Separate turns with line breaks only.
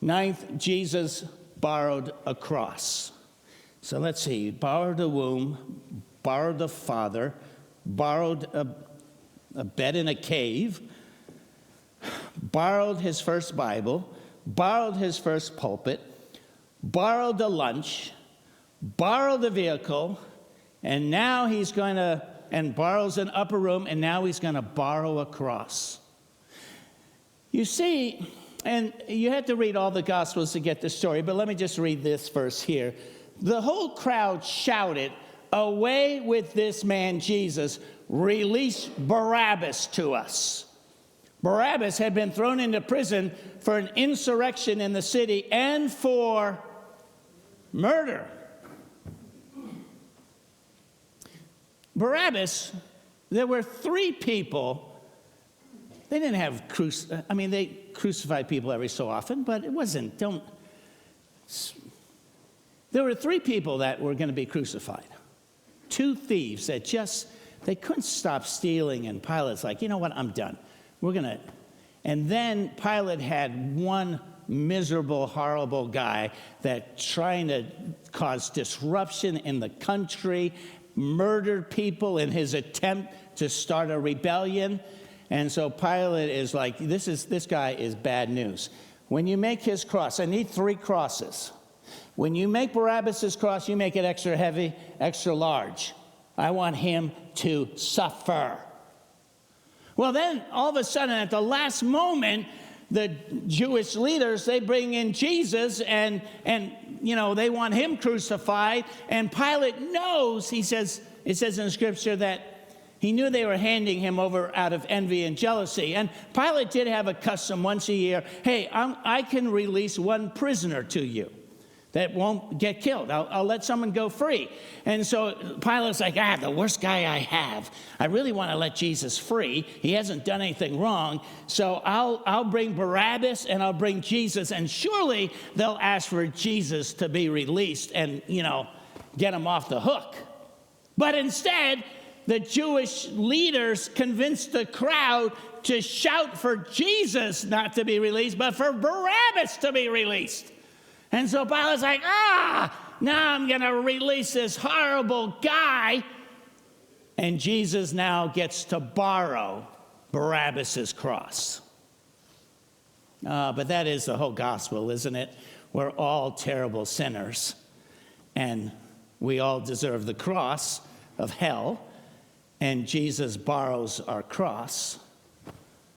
Ninth, Jesus borrowed a cross. So let's see. Borrowed a womb, borrowed a father, borrowed a bed in a cave, borrowed his first Bible, borrowed his first pulpit, borrowed a lunch, borrowed a vehicle, and now he's going to, and borrows an upper room, and now he's going to borrow a cross. You see, and you have to read all the Gospels to get the story, but let me just read this verse here. The whole crowd shouted, "Away with this man Jesus, release Barabbas to us." Barabbas had been thrown into prison for an insurrection in the city and for murder. Barabbas, there were three people. They didn't have they crucified people every so often, but it wasn't, there were three people that were going to be crucified. Two thieves that they couldn't stop stealing, and Pilate's like, you know what, I'm done. And then Pilate had one miserable, horrible guy that trying to cause disruption in the country, murdered people in his attempt to start a rebellion. And so Pilate is like, this guy is bad news. When you make his cross, I need 3 crosses. When you make Barabbas' cross, you make it extra heavy, extra large. I want him to suffer. Well, then, all of a sudden, at the last moment, the Jewish leaders, they bring in Jesus, and they want him crucified. And Pilate knows, it says in Scripture that he knew they were handing him over out of envy and jealousy. And Pilate did have a custom once a year. Hey, I can release one prisoner to you that won't get killed. I'll let someone go free. And so Pilate's like, the worst guy I have. I really want to let Jesus free. He hasn't done anything wrong. So I'll bring Barabbas and I'll bring Jesus. And surely they'll ask for Jesus to be released and, get him off the hook. But instead, the Jewish leaders convinced the crowd to shout for Jesus not to be released, but for Barabbas to be released. And so Pilate's like, now I'm going to release this horrible guy. And Jesus now gets to borrow Barabbas' cross. But that is the whole gospel, isn't it? We're all terrible sinners. And we all deserve the cross of hell. And Jesus borrows our cross.